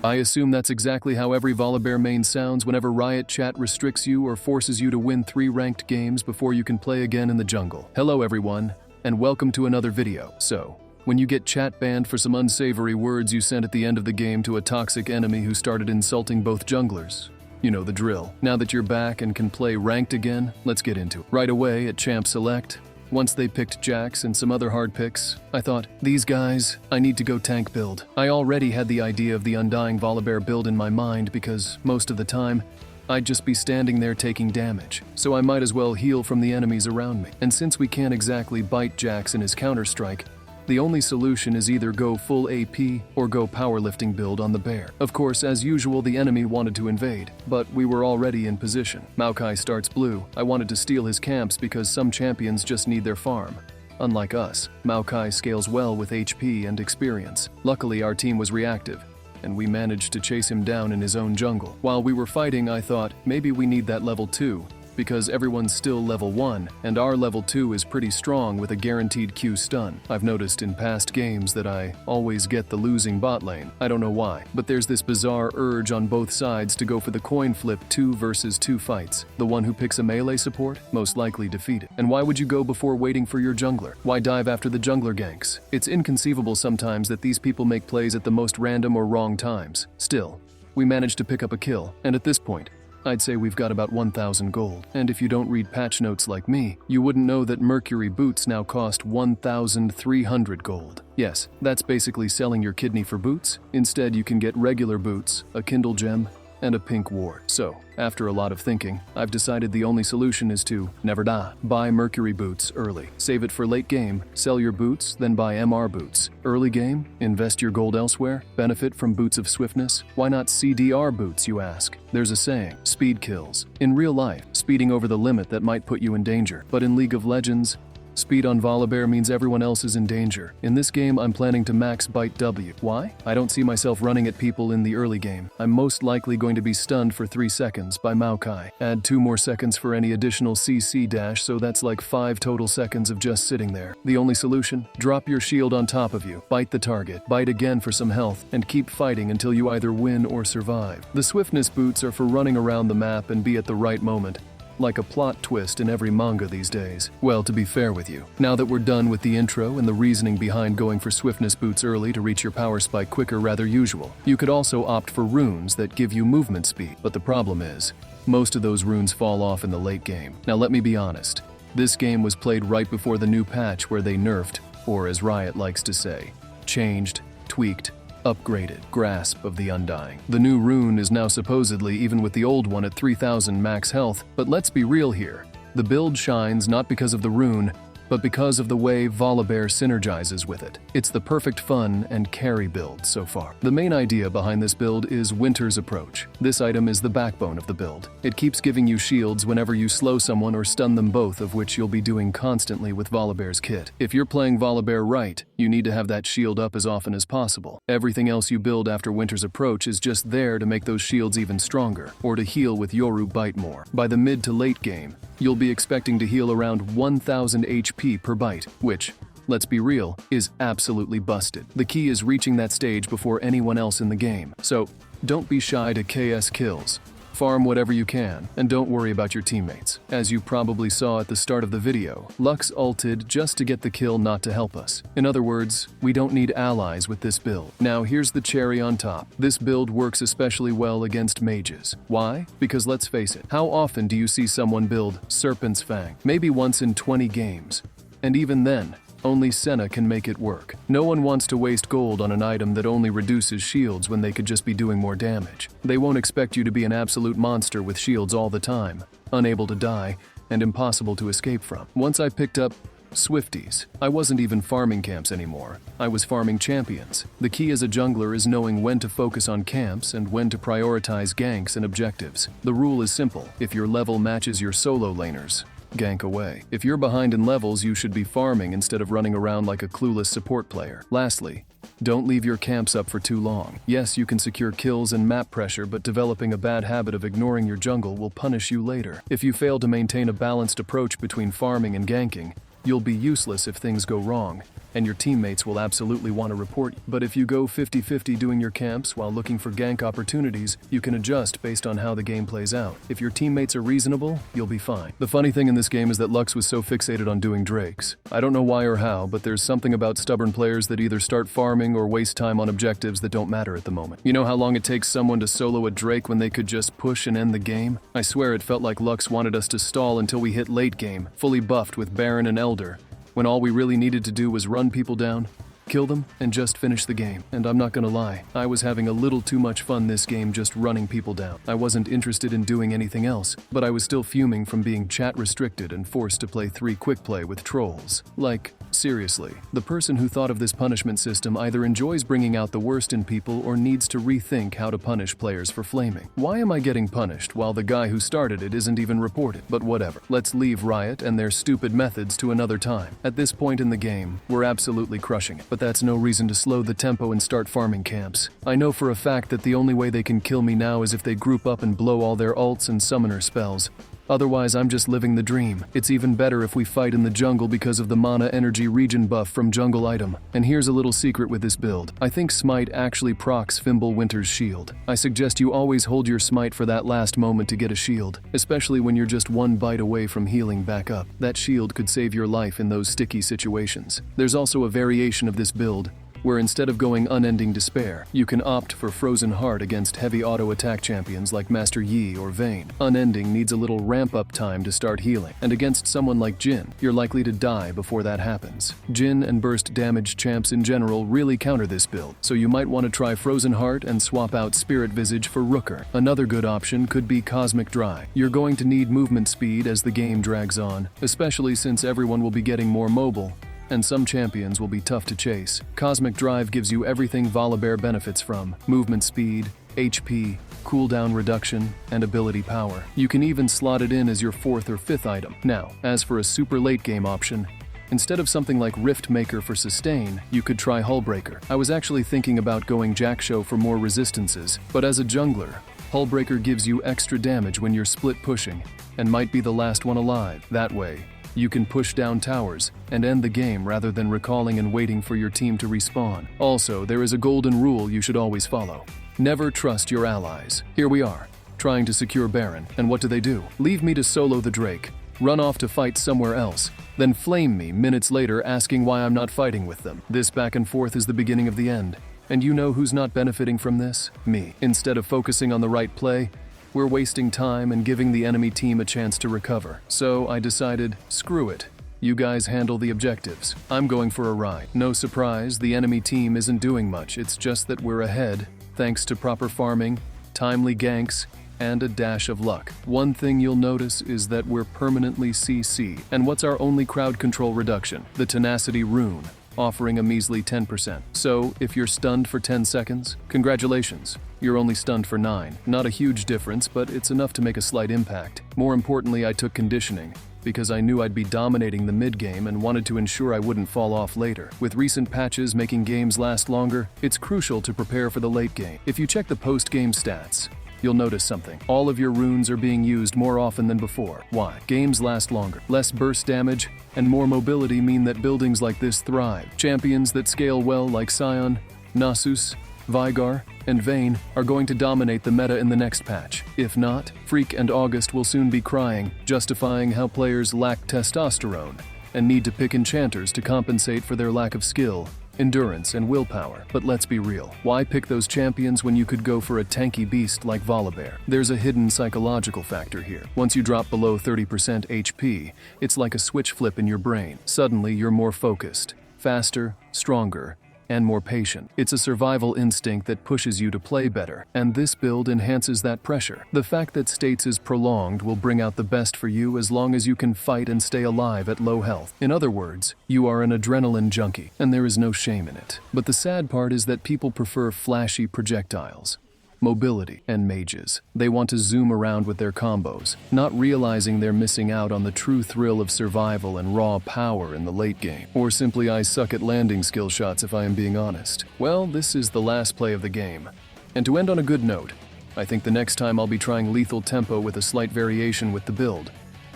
I assume that's exactly how every Volibear main sounds whenever Riot Chat restricts you or forces you to win 3 ranked games before you can play again in the jungle. Hello everyone, and welcome to another video. So, when you get chat banned for some unsavory words you sent at the end of the game to a toxic enemy who started insulting both junglers, you know the drill. Now that you're back and can play ranked again, let's get into it. Right away at Champ Select, once they picked Jax and some other hard picks, I thought, these guys, I need to go tank build. I already had the idea of the Undying Volibear build in my mind because, most of the time, I'd just be standing there taking damage, so I might as well heal from the enemies around me. And since we can't exactly bite Jax in his counter-strike, the only solution is either go full AP or go powerlifting build on the bear. Of course, as usual, the enemy wanted to invade, but we were already in position. Maokai starts blue. I wanted to steal his camps because some champions just need their farm. Unlike us, Maokai scales well with HP and experience. Luckily, our team was reactive, and we managed to chase him down in his own jungle. While we were fighting, I thought, maybe we need that level 2, because everyone's still level 1, and our level 2 is pretty strong with a guaranteed Q stun. I've noticed in past games that I always get the losing bot lane. I don't know why, but there's this bizarre urge on both sides to go for the coin flip 2 versus 2 fights. The one who picks a melee support, most likely defeated. And why would you go before waiting for your jungler? Why dive after the jungler ganks? It's inconceivable sometimes that these people make plays at the most random or wrong times. Still, we managed to pick up a kill, and at this point, I'd say we've got about 1,000 gold. And if you don't read patch notes like me, you wouldn't know that Mercury boots now cost 1,300 gold. Yes, that's basically selling your kidney for boots. Instead, you can get regular boots, a Kindle gem, and a pink ward. So, after a lot of thinking, I've decided the only solution is to never die. Buy Mercury boots early. Save it for late game, sell your boots, then buy MR boots. Early game, invest your gold elsewhere, benefit from boots of swiftness. Why not CDR boots, you ask? There's a saying, speed kills. In real life, speeding over the limit that might put you in danger. But in League of Legends, speed on Volibear means everyone else is in danger. In this game, I'm planning to max bite W. Why? I don't see myself running at people in the early game. I'm most likely going to be stunned for 3 seconds by Maokai. Add 2 more seconds for any additional CC dash, so that's like 5 total seconds of just sitting there. The only solution? Drop your shield on top of you, bite the target, bite again for some health, and keep fighting until you either win or survive. The swiftness boots are for running around the map and be at the right moment. Like a plot twist in every manga these days. Well, to be fair with you, now that we're done with the intro and the reasoning behind going for swiftness boots early to reach your power spike quicker rather usual, you could also opt for runes that give you movement speed. But the problem is, most of those runes fall off in the late game. Now let me be honest, this game was played right before the new patch where they nerfed, or as Riot likes to say, changed, tweaked, upgraded grasp of the Undying. The new rune is now supposedly even with the old one at 3,000 max health, but let's be real here. The build shines not because of the rune, but because of the way Volibear synergizes with it. It's the perfect fun and carry build so far. The main idea behind this build is Winter's approach. This item is the backbone of the build. It keeps giving you shields whenever you slow someone or stun them, both of which you'll be doing constantly with Volibear's kit. If you're playing Volibear right, you need to have that shield up as often as possible. Everything else you build after Winter's approach is just there to make those shields even stronger, or to heal with Yoru bite more. By the mid to late game, you'll be expecting to heal around 1,000 HP per bite, which, let's be real, is absolutely busted. The key is reaching that stage before anyone else in the game. So, don't be shy to KS kills. Farm whatever you can, and don't worry about your teammates. As you probably saw at the start of the video, Lux ulted just to get the kill, not to help us. In other words, we don't need allies with this build. Now here's the cherry on top. This build works especially well against mages. Why? Because let's face it, how often do you see someone build Serpent's Fang? Maybe once in 20 games. And even then, only Senna can make it work. No one wants to waste gold on an item that only reduces shields when they could just be doing more damage. They won't expect you to be an absolute monster with shields all the time, unable to die, and impossible to escape from. Once I picked up SWIFTIES, I wasn't even farming camps anymore. I was farming champions. The key as a jungler is knowing when to focus on camps and when to prioritize ganks and objectives. The rule is simple. If your level matches your solo laners, gank away. If you're behind in levels, you should be farming instead of running around like a clueless support player. Lastly, don't leave your camps up for too long. Yes, you can secure kills and map pressure, but developing a bad habit of ignoring your jungle will punish you later. If you fail to maintain a balanced approach between farming and ganking, you'll be useless if things go wrong, and your teammates will absolutely want to report you. But if you go 50-50 doing your camps while looking for gank opportunities, you can adjust based on how the game plays out. If your teammates are reasonable, you'll be fine. The funny thing in this game is that Lux was so fixated on doing drakes. I don't know why or how, but there's something about stubborn players that either start farming or waste time on objectives that don't matter at the moment. You know how long it takes someone to solo a drake when they could just push and end the game? I swear it felt like Lux wanted us to stall until we hit late game, fully buffed with Baron and Elder, when all we really needed to do was run people down, kill them, and just finish the game. And I'm not gonna lie, I was having a little too much fun this game just running people down. I wasn't interested in doing anything else, but I was still fuming from being chat restricted and forced to play 3 quick play with trolls. Like, seriously, the person who thought of this punishment system either enjoys bringing out the worst in people or needs to rethink how to punish players for flaming. Why am I getting punished while the guy who started it isn't even reported? But whatever, let's leave Riot and their stupid methods to another time. At this point in the game, we're absolutely crushing it. But that's no reason to slow the tempo and start farming camps. I know for a fact that the only way they can kill me now is if they group up and blow all their ults and summoner spells. Otherwise, I'm just living the dream. It's even better if we fight in the jungle because of the mana energy regen buff from jungle item. And here's a little secret with this build. I think Smite actually procs Fimbulwinter's shield. I suggest you always hold your Smite for that last moment to get a shield, especially when you're just one bite away from healing back up. That shield could save your life in those sticky situations. There's also a variation of this build, where instead of going Unending Despair, you can opt for Frozen Heart against heavy auto-attack champions like Master Yi or Vayne. Unending needs a little ramp-up time to start healing, and against someone like Jhin, you're likely to die before that happens. Jhin and burst damage champs in general really counter this build, so you might want to try Frozen Heart and swap out Spirit Visage for Rooker. Another good option could be Cosmic Drive. You're going to need movement speed as the game drags on, especially since everyone will be getting more mobile, and some champions will be tough to chase. Cosmic Drive gives you everything Volibear benefits from: movement speed, HP, cooldown reduction, and ability power. You can even slot it in as your 4th or 5th item. Now, as for a super late game option, instead of something like Rift Maker for sustain, you could try Hullbreaker. I was actually thinking about going Jackshow for more resistances, but as a jungler, Hullbreaker gives you extra damage when you're split pushing, and might be the last one alive. That way, you can push down towers and end the game rather than recalling and waiting for your team to respawn. Also, there is a golden rule you should always follow: never trust your allies. Here we are, trying to secure Baron, and what do? Leave me to solo the Drake, run off to fight somewhere else, then flame me minutes later asking why I'm not fighting with them. This back and forth is the beginning of the end. And you know who's not benefiting from this? Me. Instead of focusing on the right play, we're wasting time and giving the enemy team a chance to recover. So I decided, screw it. You guys handle the objectives. I'm going for a ride. No surprise, the enemy team isn't doing much. It's just that we're ahead, thanks to proper farming, timely ganks, and a dash of luck. One thing you'll notice is that we're permanently CC. And what's our only crowd control reduction? The Tenacity Rune, offering a measly 10%. So, if you're stunned for 10 seconds, congratulations, you're only stunned for 9. Not a huge difference, but it's enough to make a slight impact. More importantly, I took conditioning, because I knew I'd be dominating the mid-game and wanted to ensure I wouldn't fall off later. With recent patches making games last longer, it's crucial to prepare for the late game. If you check the post-game stats, you'll notice something. All of your runes are being used more often than before. Why? Games last longer. Less burst damage and more mobility mean that buildings like this thrive. Champions that scale well like Sion, Nasus, Veigar, and Vayne are going to dominate the meta in the next patch. If not, Freak and August will soon be crying, justifying how players lack testosterone and need to pick enchanters to compensate for their lack of skill, endurance, and willpower. But let's be real. Why pick those champions when you could go for a tanky beast like Volibear? There's a hidden psychological factor here. Once you drop below 30% HP, it's like a switch flip in your brain. Suddenly, you're more focused, faster, stronger, and more patient. It's a survival instinct that pushes you to play better, and this build enhances that pressure. The fact that states is prolonged will bring out the best for you as long as you can fight and stay alive at low health. In other words, you are an adrenaline junkie, and there is no shame in it. But the sad part is that people prefer flashy projectiles, mobility, and mages. They want to zoom around with their combos, not realizing they're missing out on the true thrill of survival and raw power in the late game. Or simply I suck at landing skill shots if I am being honest. Well, this is the last play of the game. And to end on a good note, I think the next time I'll be trying lethal tempo with a slight variation with the build.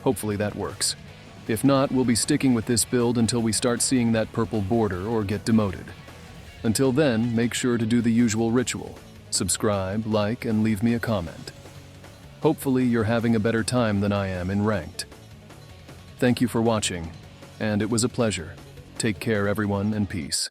Hopefully that works. If not, we'll be sticking with this build until we start seeing that purple border or get demoted. Until then, make sure to do the usual ritual. Subscribe, like, and leave me a comment. Hopefully you're having a better time than I am in Ranked. Thank you for watching, and it was a pleasure. Take care everyone, and peace.